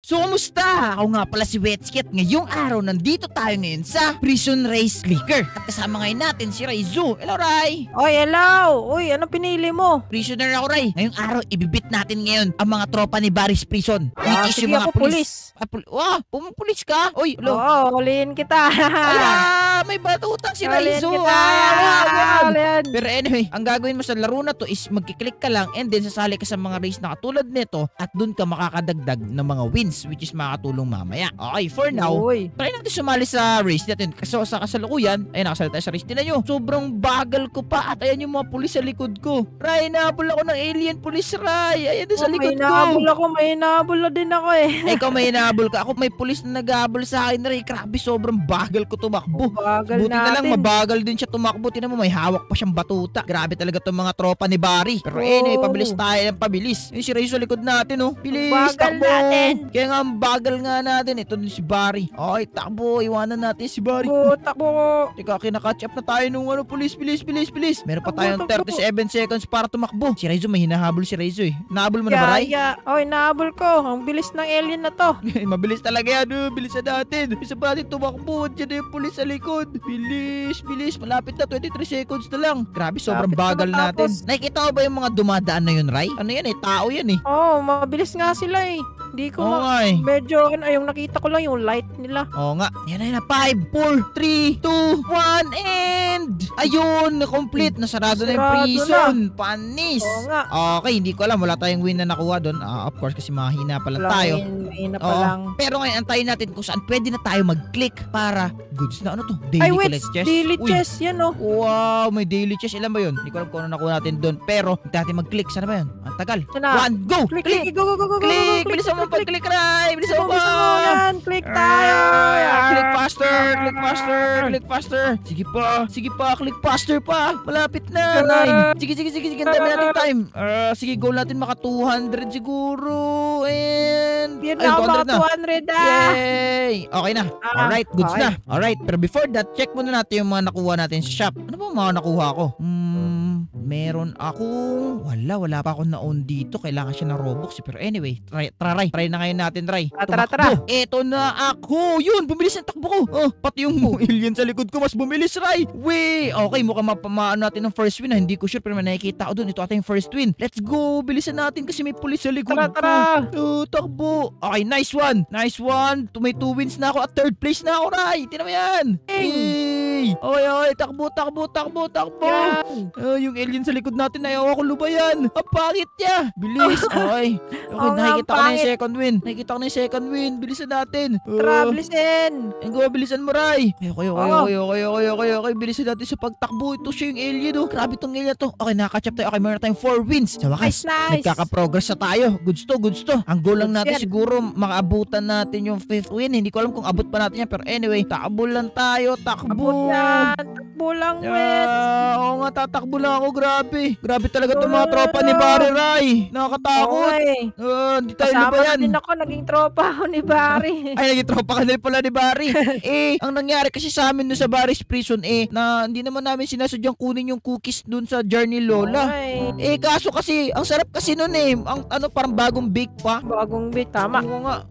So, kumusta? Ako nga pala si Wetsky at ngayong araw nandito tayo ngayon sa Prison Race Clicker. At kasama ngayon natin si Raizu. Hello, Ray! Oy, hello! Uy, ano pinili mo? Prisoner ako, Ray. Ngayong araw, ibibit natin ngayon ang mga tropa ni Barry's Prison. Which is sige, yung mga ako pulis. Pumupulis ka? Uy, Oo, huliin kita. Ala, may batutan si Huliin Raizu. kita. Huliin. Pero anyway, ang gagawin mo sa laro na to is magkiklik ka lang and then sasali ka sa mga race na katulad nito at dun ka makakadagdag ng mga wins which is makakatulong mamaya. Okay, for now, Uy. try natin sumali sa race natin. Kasi sa kasalukuyan, ay nakasali tayo sa race. Tinan nyo, sobrang bagal ko pa at ayan yung mga pulis sa likod ko. Ray, nahabol ako ng alien police, Ray. Ayan din sa likod ko. May nahabol na din ako eh. Ay, ikaw may hinahabol ka. Ako may pulis na naghahabol sa akin, Ray. Grabe, sobrang bagal ko tumakbo. Bagal Buti na lang, natin. mabagal din siya tumakbo. Tinan mo, may hawak pa siyang batuta. Grabe talaga tong mga tropa ni Barry. Pero anyway, pabilis tayo ng pabilis. Yung si Ray sa likod natin, oh. Bilis, Bagal takbo. natin. Kaya nga, ang bagal nga natin. Ito din si Barry. Okay, takbo. Iwanan natin si Barry. Takbo. Teka, kinakatch up na tayo nung pulis. Meron pa tayong Takbo. 37 seconds para tumakbo. Si Raizu, may hinahabol si Raizu eh. Nahabol mo na ba, Ray? Oy, nahabol ko. Ang bilis ng alien na to. Mabilis talaga yan. Bilisan natin. Bisa pa natin tumakbo. Diyan na yung pulis sa likod. Bilis. Malapit na. 23 seconds na lang. Grabe, sobrang Lapit na bagal natin. matapos. Nakikita mo ba yung mga dumadaan na yun, Ray? Ano yan eh? Tao yan eh. Mabilis nga sila eh. Hindi ko Oo nga eh. medyo, yung nakita ko lang yung light nila. Oo nga. Yan na. 5, 4, 3, 2, 1, and... Ayun, na-complete. Nasarado na yung Sarado prison. Panis. Oo nga. Okay, hindi ko alam. Wala tayong win na nakuha doon. Of course, kasi mahina pa lang tayo. Mahina pa Oo. lang. Pero ngayon, antayin natin kung saan pwede na tayo mag-click para goods na. Ano to? Ay, Daily wait. collect chest? Daily Uy. chest. Yan oh. Wow, may daily chest. Ilan ba yun? Hindi ko alam kung ano nakuha natin doon. Pero, hindi natin mag-click. Sana ba yun? Ang tagal. Sana. 1, go! Click. Go. Click! Bilisan mo pag-click, Ray! Bilisan mo Bilisan mo yan. Click tayo. Click faster! Sige pa! Click faster pa! Malapit na! Yan. 9! Sige! Ang dami natin time! Sige, goal natin maka 200 siguro! And... Yan Ayun, na ako mga 200 200 ah. Yay! Okay na. Alright, goods okay. na. Alright, pero before that, check muna natin yung mga nakuha natin sa shop. Ano ba ang mga nakuha ko? Meron akong... Wala pa akong na-own dito. Kailangan siya ng Robux. Pero anyway, try na ngayon natin, Ray. Tara. Eto na ako. Yun, bumilis ang takbo ko. Pati yung alien sa likod ko mas bumilis, Ray. Weh! Okay, mukhang mapamaan natin ng first win. Hindi ko sure, pero may nakikita ko dun. Ito ata yung first win. Let's go! Bilisan natin kasi may pulis sa likod ko. Tara. Takbo. Okay, nice one. May 2 wins na ako at 3rd place na ako, Ray. Tingnan mo yan. Yay! Okay. Takbo. Yan. Yung alien sa likod natin, ayaw ako lubayan. Ang pangit niya. Bilis. Okay, nakikita ko na yung second win. Bilisan natin. Tara, bilisin. Bilisan mo, Ray. Okay. Bilisan natin sa pagtakbo. Ito siya yung alien, oh. Grabe tong alien to. Okay, nakakatch up tayo. Okay, meron tayong 4 wins. Sa wakas, Nice. nagkaka-progress na tayo. Goods to. Ang goal lang natin Goods yan. siguro, makaabutan natin yung 5th win. Hindi ko alam kung abot pa natin yan. Pero anyway, takbo lang tayo. Takbo. Takbo lang, wait. Oo nga, tatakbo lang ako. Grabe talaga itong mga tropa ni Barry, Ray. Nakakatakot. Hindi tayo Kasama lubayan. na din ako. Naging tropa ako ni Barry. Ay, naging tropa ka na rin pala ni Barry. Ang nangyari kasi sa amin doon sa Barry's Prison, na hindi naman namin sinasadyang kunin yung cookies doon sa Journey Lola. Kaso kasi, ang sarap kasi noon parang bagong bake pa. Bagong bit, tama. Oo nga.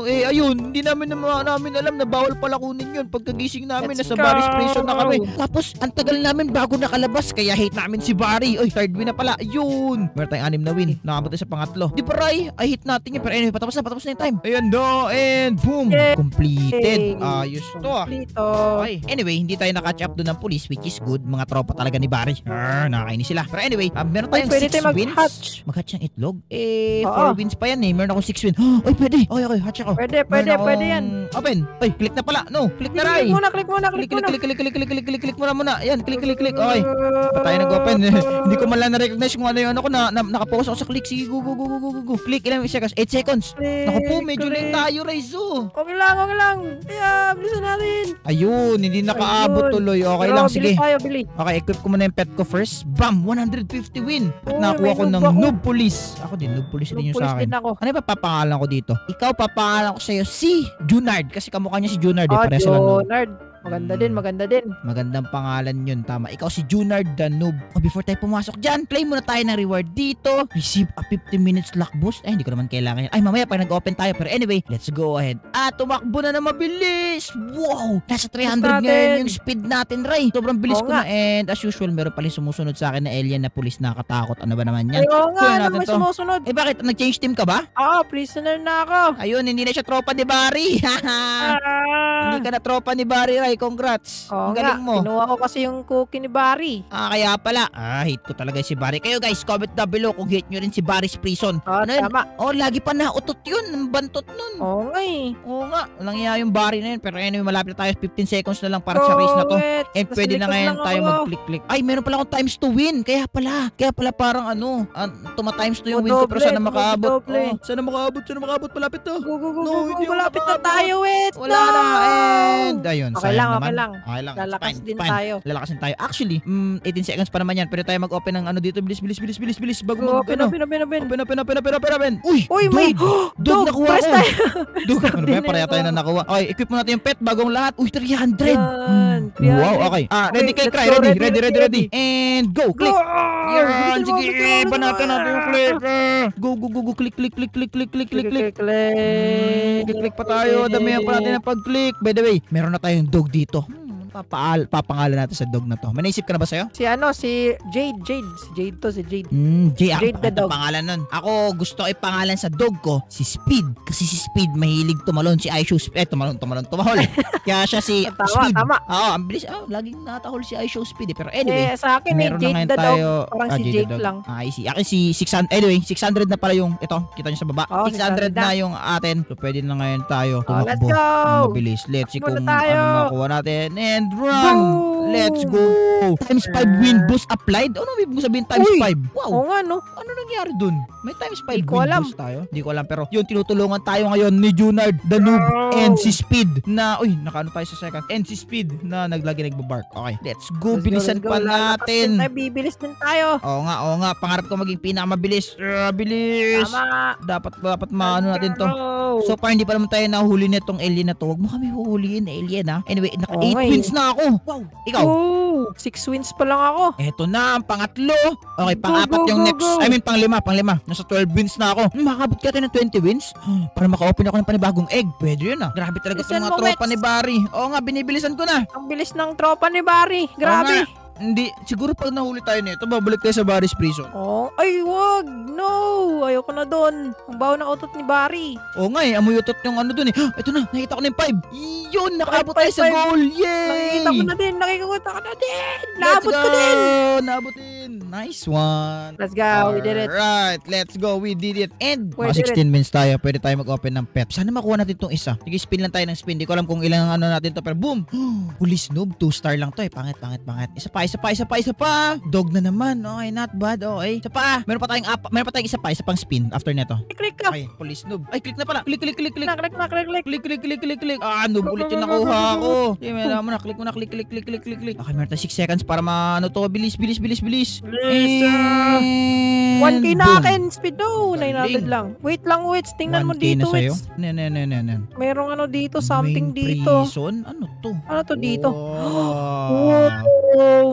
Ayun, hindi namin alam na bawal pala kunin yun. Pagkagising namin, Let's nasa go. Barry's Prison na kami. Tapos, ang tagal namin bago nakalabas, kaya hate namin si Barry. Oy, 3rd win na pala. Ayun. Meron tayong 6 na win. Nakabot tayo sa pangatlo. Di ba, Ray? Ay, hate natin yun. Pero anyway, patapos na yung time. Ayan na, and boom. Yay. Completed. Ayos to Dito. Okay. Anyway, hindi tayo na-catch up doon ng police, which is good. Mga tropa talaga ni Barry. Nakakainis sila. Pero anyway, meron tayong Pwede 6 tayo wins. mag-hatch. Mag-hatch ng itlog? 4 Oo. wins pa yan eh. Meron akong 6 wins. Oy, pwede. Okay, hatch ako. Pwede yan. Open. Oy, click na pala. No, click na, Ray. Click muna. Click muna. Ayan, click. Okay. Pa tayo nag-open. Hindi ko man lang na-recognize kung ano yung ano ko na nakapokus ako sa click. Sige, go. Click, ilang seconds? 8 seconds. Naku po, medyo late tayo, Raizu. Okay lang. Bilisan natin. Ayun, hindi nakaabot tuloy. Okay lang, sige. Bili. Okay, equip ko muna yung pet ko first. Bam! 150 win. At Uy, nakuha may ko ng noob ako. noob police. Ako din, noob police din yung sa akin. Din ako. Ano yung papangalan ko dito? Ikaw, papangalan ko sa'yo si Junard. Kasi kamukha niya si Junard. Pareha sila noob. Junard. Maganda din, maganda din. Magandang pangalan yun, tama. Ikaw si Junard the Noob. Before tayo pumasok dyan, claim muna tayo ng reward dito. Receive a 50 minutes luck boost. Ay, hindi ko naman kailangan yan. Ay, mamaya pag nag-open tayo. Pero anyway, let's go ahead. Tumakbo na mabilis. Wow! Nasa 300 ngayon yung speed natin, Ray. Sobrang bilis ko na. And as usual, meron pala sumusunod sa akin na alien na pulis na katakot. Ano ba naman yan? Oo nga, ano may sumusunod? Bakit? Nag-change team ka ba? Oo, prisoner na ako. Ayun, hindi na siya tropa ni Barry. Hindi ka na tropa ni Barry, Ray. Congrats. Oo Ang galing mo. Kinuha ko kasi yung cookie ni Barry. Kaya pala. Hate ko talaga si Barry. Kayo guys, comment down below kung hate nyo rin si Barry's Prison. Ano tama. Lagi pa nautot yun. Ang bantot nun. Oo nga eh. Oo nga. Walang iya yung Barry na yun. Pero anyway, malapit na tayo. 15 seconds na lang para sa race na to. And pwede na ngayon tayo mag-click-click. Ay, meron pala akong times to win. Kaya pala parang tuma-times to yung win ko. Pero sana makaabot. Sana makaabot. Malapit to. Go. Malapit na tayo, wait. Wala na. And ayun. Okay lang. Lalakas din tayo. Lalakasin tayo. Actually, 18 seconds pa naman yan. Pwede tayo mag-open ng dito. Bilis. Bago Open. Open. Uy, may dog nakuha ko. tayo. Dog. Ano ba? Pareha tayo na nakuha. Okay, equip mo natin yung pet. Bagong lahat. Uy, 300. Yan. Wow, okay. Ready kay Cry. Ready. And go. Click. Yan. Sige, banatan natin yung click. Go. Click. Click pa tayo. Damihan pa natin ang pag-click. By the way, meron na tayong dog dito. Papangalan natin sa dog na to. May naisip ka na ba sa'yo? Si Jade. Si Jade to, si Jade. Jade the dog. Pangalan nun. Ako gusto ko ipangalan sa dog ko si Speed. Kasi si Speed mahilig tumalon. Si iShow Speed. Tumahol. Kaya siya si Speed. Tama. Ang bilis. Laging natahol si iShow Speed. Pero anyway, sa akin meron na Jade ngayon the tayo. dog. Parang si Jake lang. I see. Akin si 600. Anyway, 600 na pala yung ito. Kita nyo sa baba. 600 na yung atin. So pwede na ngayon tayo tumakbo. Let's go. Mabilis. Let's see kung tayo. ano makuha natin. And run! Let's go! Times 5 win boost applied? Ano ibig sabihin times 5? Wow! Oo nga no. Ano nangyari dun? May times 5 Di ko win alam. boost tayo? Di ko alam pero yun tinutulungan tayo ngayon ni Junard, the Noob, and si Speed na nakaano tayo sa second and si Speed na nagbabark. Okay, let's go. Bilisan pa natin. Bibilis din tayo. Oo nga. Pangarap ko maging pinakamabilis. Bilis! Tama. Dapat maano natin to. So far hindi pa naman tayo nahuli nitong alien na to. Huwag mo kami huhulihin alien ha. Anyway, naka 8 wins na ako. Wow! Ikaw? 6 wins pa lang ako. Eto na ang pangatlo. Okay, pang-apat yung next. I mean, pang-lima. Nasa 12 wins na ako. Makakabot ka tayo ng 20 wins? Para maka-open ako ng panibagong egg. Pwede yun Grabe talaga itong mga tropa ni Barry. Oo nga, binibilisan ko na. Ang bilis ng tropa ni Barry. Grabe. Hindi, siguro pag nahuli tayo nito, babalik tayo sa Barry's Prison. Ay wag. No. Ayoko na doon. Ang baho ng utot ni Barry. Oo nga amoy utot yung ano doon Ito na, nakita ko na yung 5. Yun, nakabot tayo sa goal. Yay! Nakikita ko na din. Naabot ko din. Naabot din. Nice one. Let's go. We did it. Alright, let's go. We did it. And We mga did 16 minutes tayo. Pwede tayo mag-open ng pep. Sana makuha natin itong isa. Sige, spin lang tayo ng spin. Di ko alam kung ilang natin to. Pero boom! Police noob. 2 star lang to Pangit. Isa pa. Dog na naman. Okay, not bad. Okay. Isa pa. Meron pa tayong isa pang spin after neto. Click ka. Okay, police noob. Ay, click na pala. Click. Click. Click. Noob ulit yung nakuha ko. Sige, meron mo na. Click mo na. Click. Okay, meron tayo 6 seconds para maano to. Bilis. 1K na akin. Speed 900 lang. Wait. Tingnan mo dito, wait. Merong dito, something dito. Prison? Ano to? Ano to dito? Wow.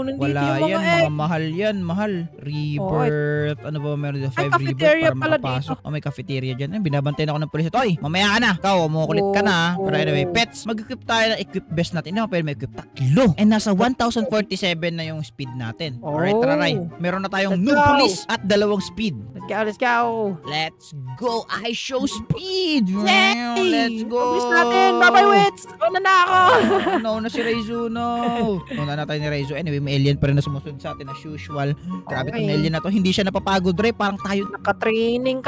Nandito Wala yung yan, mga mga mahal yan, mahal. Rebirth, ano ba meron dito? 5 cafeteria rebirth para pala makapasok. May cafeteria dyan. Binabantay na ako ng pulis. Oy, mamaya ka na. Ikaw, umukulit ka na. Pero anyway, pets, mag-equip tayo ng equip best natin. Hindi ako pwede mag-equip 3. And nasa 1047 na yung speed natin. Alright, tararay. Meron na tayong noob police at 2 speed. Let's go. Let's go. I show speed. Yay! Let's go. Mabilis natin. Bye-bye, wits. Una na ako. No, si Reizo, no. Una na tayo ni Reizo. Anyway, may alien pa rin na sumusunod sa atin as usual. Grabe tong alien na to. Hindi siya napapagod, Dre. Parang tayo. Naka-training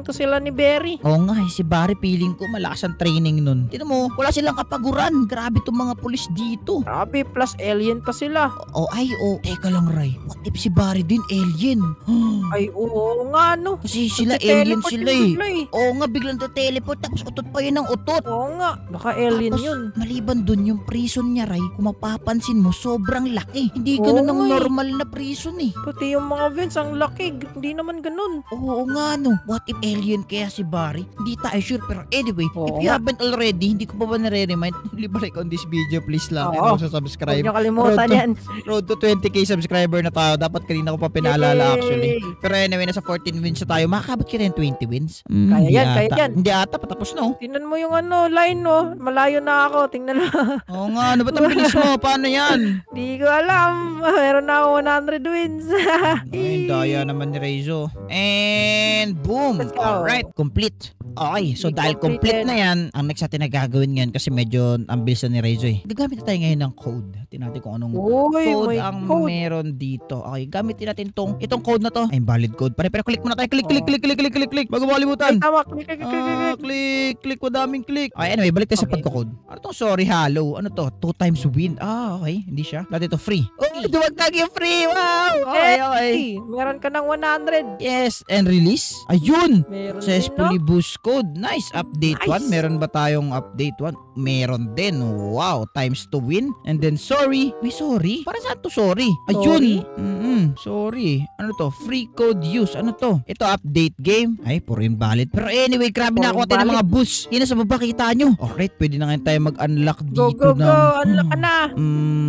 to sila ni Berry. Oo nga, si Barry feeling ko malakas ang training nun. Tignan mo, wala silang kapaguran. Grabe tong mga pulis dito. Grabe, plus alien pa sila. Teka lang, Ray. What if si Barry din alien? Ay, oo nga, no. Kasi sila alien sila Oo nga, biglang teleport tapos utot pa yun ng utot. Oo nga, baka alien tapos, yun. Maliban dun yung prison niya, Ray, kung mapapansin mo, sobrang laki. Hindi ganun ang normal na prison eh. Pati yung mga vents, ang laki. Hindi naman ganun. Oo nga no. What if alien kaya si Barry? Hindi tayo sure. Pero anyway, if you haven't already, hindi ko pa ba nare-remind, like on this video please lang. And also subscribe. Huwag niyo kalimutan yan. Road to 20k subscriber na tayo. Dapat kanina ko pa pinaalala actually. Pero anyway, nasa 14 wins na tayo. Makakabot ka rin 20 wins? Kaya yan. Hindi ata, patapos na. Tingnan mo yung line no. Malayo na ako. Tingnan mo. Oo nga, ano ba't ang bilis mo? Paano yan? Di ko alam. Meron na ako 100 wins. Ay, daya naman ni Reizo. And boom! Alright, complete. Okay, so dahil complete na yan, ang next natin na gagawin ngayon kasi medyo ang bilis na ni Reizo eh. Gagamit na tayo ngayon ng code. Tingnan natin kung anong code ang meron dito. Okay, gamitin natin itong code na to. Ay, valid code. Pero click muna tayo. Click. Bago makalimutan. Ay, tama. Click. Madaming click. Okay, anyway, balik tayo sa pagko-code. Ano to? Sorry, hello. Ano to? 2 times win. Okay. Hindi siya. Dati to free. Duwagtag yung free. Wow. Okay. Meron ka ng 100. Yes. And release. Ayun. Successfully boost code. Nice. Update 1. Meron ba tayong update 1? Meron din. Wow. Times to win. And then sorry. May sorry? Para saan to sorry? Ayun. Sorry. Ano to? Free code use. Ano to? Ito update game. Ay, puro invalid. Pero anyway, grabe na ako tayo ng mga boosts. Yan na sa baba, kita nyo. Alright, pwede na ngayon tayo mag-unlock dito. Go. Unlock ka na.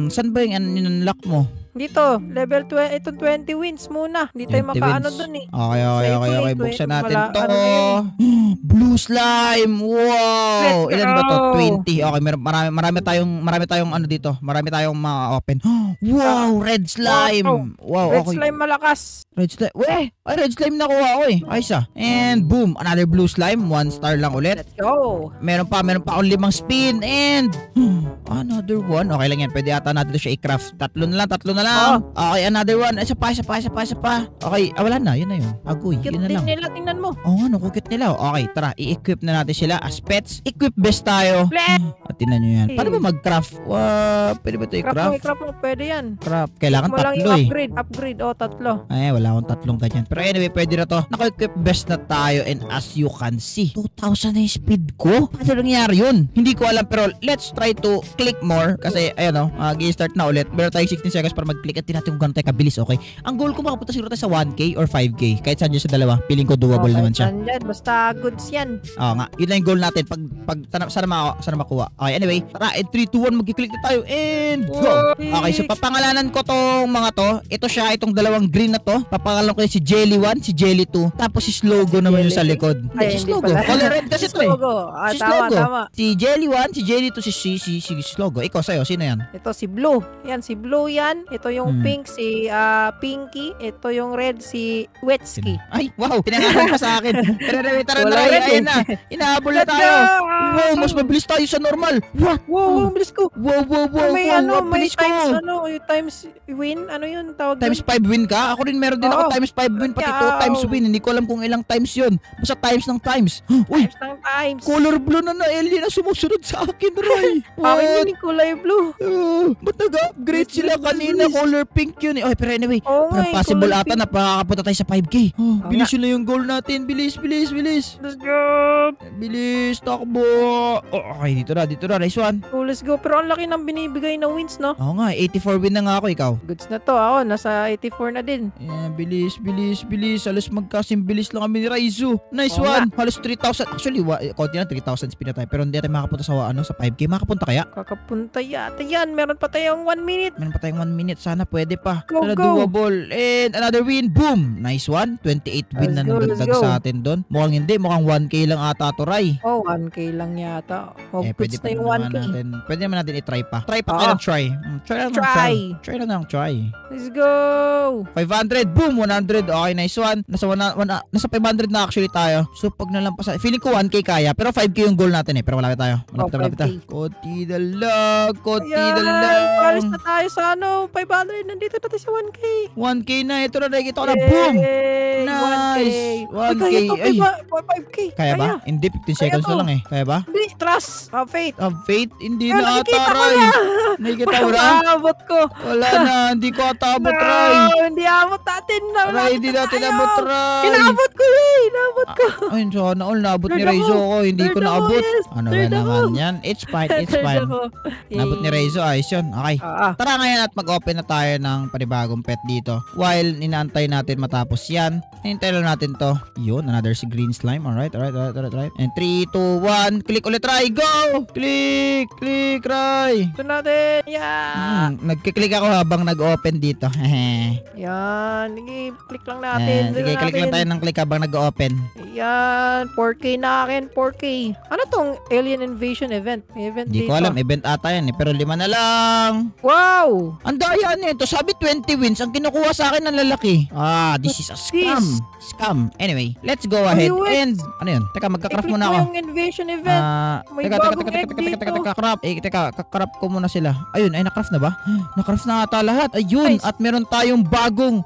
Saan ba yung unlock mo? Dito, level 20, itong 20 wins muna. Hindi tayo makaano dun eh. Okay. Buksan natin to. Blue slime. Wow. Ilan ba to? 20. Okay, marami tayong ano dito. Marami tayong ma-open. Wow, red slime. Wow, red slime malakas. Red slime. Red slime nakuha ko eh. Ayos ah. And boom, another blue slime. 1 star lang ulit. Let's go. Meron pa akong 5 spin and another one. Okay lang yan. Pwede ata natin siya i-craft. Tatlo na lang. Okay, another one. Isa pa. Okay, wala na. Yun na yun. Agoy, yun na lang. Cute nila, tingnan mo. Oo nga, cute nila. Okay, tara. I-equip na natin sila as pets. Equip best tayo. At tingnan nyo yan. Paano ba mag-craft? Pwede ba ito i-craft? Craft mo. Pwede yan. Craft. Kailangan mo lang 3 eh. Upgrade. 3. Ay, wala akong 3 ganyan. Pero anyway, pwede na to. Naka-equip best na tayo and as you can see, 2,000 na yung speed ko. Paano nangyari yun? Hindi ko alam pero let's try to click more kasi ayun o, i-start na ulit. Meron tayong 16 seconds para mag-click at natin kung gano'n tayo kabilis, okay? Ang goal ko makapunta siguro tayo sa 1K or 5K. Kahit saan dyan sa dalawa, feeling ko doable naman siya. Basta goods yan. Oo nga, yun lang yung goal natin. Sana makuha. Okay, anyway, tara, in 3, 2, 1, mag-click na tayo and go! Okay, so papangalanan ko tong mga to. Ito siya, itong dalawang green na to. Papangalanan ko si Jelly 1, si Jelly 2. Tapos si Slogo naman yung sa likod. Ay, si Slogo. Color red kasi ito eh. Si Slogo. Tama. Si Jelly 1, si Jelly 2, si Slogo. Ikaw sa'yo, sino yan? Ito si Blue. Yan, si Blue yan. Ito yung pink, si Pinky. Ito yung red, si Wetsky. Ay, wow. Pinangalan pa sa akin. Tara na. Ayan na. Inahabol na tayo. Wow, mas mabilis tayo sa normal. Wow, mabilis ko. Wow. May times win. Ano yun tawag doon? Times 5 win ka? Ako rin meron din ako times 5 win. Pati 2 times win. Hindi ko alam kung ilang times yun. Basta times ng times. Uy, times. Color blue na alien na sumusunod sa akin, Ray. Akin yung kulay blue. Ba't nag-upgrade sila kanina? Color pink yun eh. Pero anyway, possible ata na pakakapunta tayo sa 5K. Bilis yun na yung goal natin. Bilis. Let's go. Bilis, takbo. Okay, dito na. Nice one. Let's go. Pero ang laki ng binibigay na wins, no? Oo nga, 84 win na nga ako, ikaw. Goods na to. Ako, nasa 84 na din. Yeah, bilis. Halos magkasim bilis lang kami ni Raizu. Nice one. Halos 3,000. Actually, konti na 3,000 spin na tayo. Pero hindi tayo makapunta sa sa 5K. Makapunta kaya? Kakapunta yata yan. Meron pa tayong 1 minute. Sana pwede pa. Go. Doable. And another win. Boom. Nice one. 28 win na nagdagdag sa atin doon. Mukhang hindi. Mukhang 1K lang ata to, Ray. 1K lang yata. Pwede na yung 1K. Pwede naman natin i-try pa. Try lang. Try lang. Let's go. 500. Boom. 100. Okay, nice one. Nasa 500 na actually tayo. So, pag nalampasan. Feeling ko 1K kaya. Pero 5K yung goal natin eh. Pero malapit tayo. Malapit na. Konti na lang. Palis na tayo sa 500. Nandito na tayo sa 1K. 1K na. Ito na. Nakikita ko na. Boom. Nice. 1K. Ay, 5K. Kaya ba? Hindi. 15 seconds na lang eh. Kaya Okay ba? Hindi, trust. Faith. Faith? Hindi Pero na ata, nakikita ko Ray. na. Nakikita mo na? Abot ko. Wala na, hindi ko ata abot, No, Ray. hindi abot natin. Ray, hindi natin abot, Ray. Inabot ko inabot ko. Ay, sana all naabot ni Third Raizo ako. ko. Hindi ko Third ako, naabot. yes. Ano ba Third naman ako. yan? It's fine, it's fine. Naabot ni Raizo. Ayos yun. Okay. Tara ngayon at mag-open na tayo ng panibagong pet dito. While inaantay natin matapos yan, hinintay lang natin to. Yun, another si green slime. Alright. And 3, 2, 1. Click ulit, Ray. Go! Click, Ray. Ito natin. Yeah. Nagkiklik ako habang nag-open dito. Yan. Sige, click lang natin. Sige, click lang tayo ng click habang nag-open. Yan. 4K na akin. 4K. Ano tong Alien Invasion event? May event Hindi dito. ko alam. Event ata yan eh. Pero 5 na lang. Wow! Ang daya nito. Sabi 20 wins. Ang kinukuha sa akin ng lalaki. This is a scam. Scam. Anyway, let's go ahead. And, ano yun? Teka, magka-craft muna ako. Yung invasion event. May bagong egg dito. Craft. Craft ko muna sila. Ayun, ay na-craft na ba? Na-craft na ata lahat. Ayun, Nice. at meron tayong bagong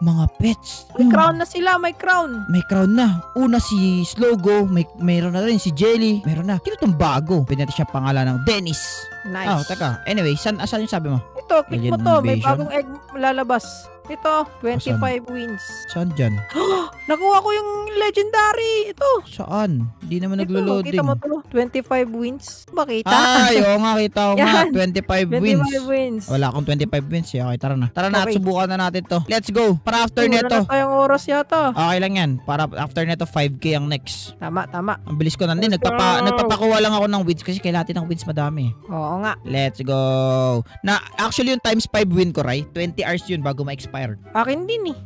mga pets. May crown na sila. May crown. May crown na. Una si Slogo, mayroon na rin si Jelly. Meron na. Sino itong bago? Pwede natin siya pangalan ng Dennis. Nice. Teka. Anyway, saan yung sabi mo? Ito, click mo Alien to. May Invasion. bagong egg lalabas. Ito, 25 wins. Saan dyan? Nakuha ko yung legendary. Ito. Saan? Hindi naman Ito, naglo-loading. kita mo to. 25 wins. Makita. Ay, oo nga, kita ko nga. Yan. 25 wins. 25 wins. Wala akong 25 wins. Okay, tara na. Tara na at Okay. subukan na natin to. Let's go. Para after Wala neto. na tayong oras yata. Okay lang yan. Para after neto, 5K ang next. Tama. Ang bilis ko na din. Let's go. Nagpapakuha lang ako ng wins kasi kailangan natin ng wins madami. Oo nga. Let's go. Actually, yung times 5 win ko, right? 20 hours yun bago ma-expire. Akin din eh.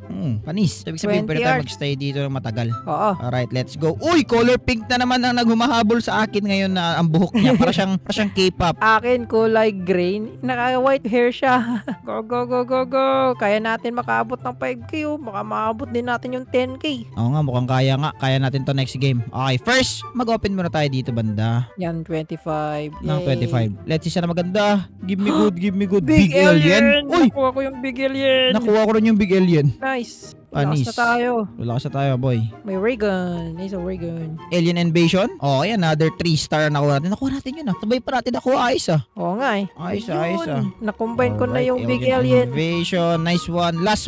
Panis. So, ibig sabihin, 20 pwede tayo hours. magstay dito ng matagal. Oo. Alright, let's go. Uy, color pink na naman ang naghumahabol sa akin ngayon na ang buhok niya. Para siyang K-pop. Akin kulay green. Naka-white hair siya. Go. Kaya natin makaabot ng 5K oh. Baka maabot din natin yung 10K. Oo nga, mukhang kaya nga. Kaya natin to next game. Okay, first, mag-open muna tayo dito banda. Yan, 25. Ng Yay. 25. Let's see sana maganda. Give me good. Big alien. Uy! Nakuha ko yung big alien. Nakuha ko rin yung big alien. Nice. Panis. Relax na tayo. Relax na tayo, boy. May ray gun. Nice a ray gun. Alien Invasion? Oh, ayan, another 3-star nakuha natin. Nakuha natin yun ah. Sabay pa natin nakuha. Ayos ah. Oo nga eh. Ayos Yun. Nakombine ko na Alright, yung big alien. Invasion. Nice one. Last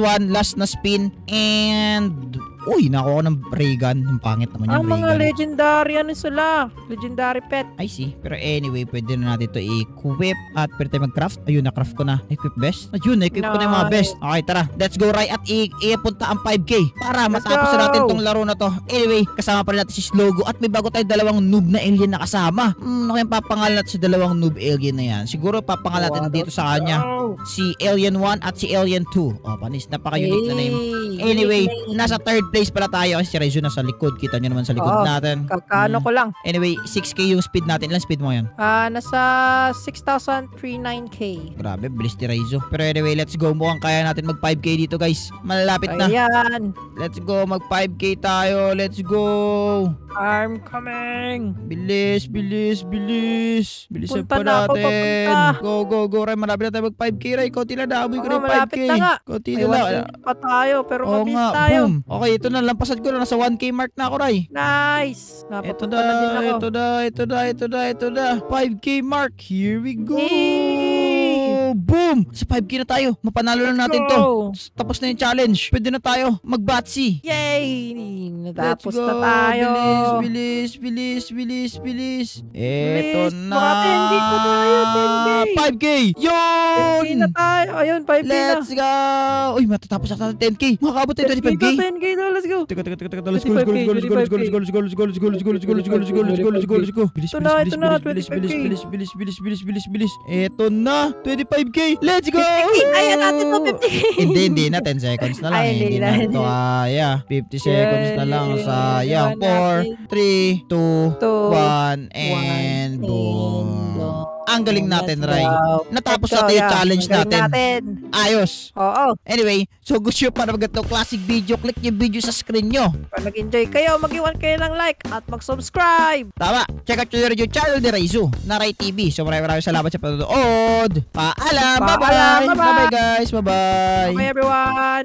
na spin. And... Uy, nakuha ko ng ray gun. Ang pangit naman yung Ang ray mga gun. legendary ano sila. Legendary pet. I see. Pero anyway, pwede na natin to equip at pwede tayo mag-craft. Ayun, na-craft ko na. Equip best. Ayun, na-equip ko na yung mga best. Okay, tara. Let's go, Ray. At i-punta ang 5K para Let's matapos go. na natin tong laro na to. Anyway, kasama pa rin natin si Slogo at may bago tayo dalawang noob na alien na kasama. Ano kayang papangalan natin sa dalawang noob alien na yan? Siguro papangalan natin dito sa kanya. Si Alien 1 at si Alien 2. Oh, panis. Napaka-unique na name. Anyway, nasa third place pala tayo kasi si Raizo nasa likod. Kita nyo naman sa likod Oo. natin. Kakano ko lang. Anyway, 6K yung speed natin. Ilang speed mo yan? Nasa 6,039K. Grabe, bilis ni Raizo. Pero anyway, let's go. Mukhang kaya natin mag 5K dito, guys. Malalapit na. Ayan. Let's go. Mag 5K tayo. Let's go. I'm coming. Bilis. Bilisan Punta pa na ako, natin. papunta. Go. Ray, malapit na tayo mag 5K, Ray. Konti lang. Naamoy ko na yung 5K. Malapit na nga. Konti May na 1K lang. pa tayo pero Oo mabilis nga, tayo. boom. Okay, ito na. Lampasan ko na. Nasa 1K mark na ako, Ray. Nice. Ito Napapunta na din ako. ito na. 5K mark. Here we go. Yay! Boom! Sa 5K na tayo. Mapanalo na natin to. Go. Tapos na yung challenge. Pwede na tayo mag-batsi. Yay! Let's Natapos go. na tayo. Bilis. Eto Bilis. na. Baka 10K pa tayo, 10K. 5K. 10K Yun! na tayo. Ayun, 5K na. Let's go. Uy, matatapos na tayo 10K. Makakabot tayo 25K. 10K na, let's go. Teka. Let's go. Let's go. Bilis. Eto na. 25K. Let's go. Kaya natin to 50K. Hindi na. 10 seconds na lang. Ay, Hindi hindi na na. ito kaya. 50 seconds na lang. Sayang. 4, 3, 2, 1, and boom. Ang galing natin, Ray. Natapos natin yung challenge natin. Ayos. Oo. Anyway, so gusto nyo para magandang classic video, click yung video sa screen nyo. Kung nag-enjoy kayo, mag-iwan kayo ng like at mag-subscribe. Tama. Check out yung radio channel ni Raizo na Ray TV. So maraming salamat sa panonood. Paalam. Bye-bye. Paalam. Bye-bye. Bye-bye guys. Bye-bye. Bye everyone.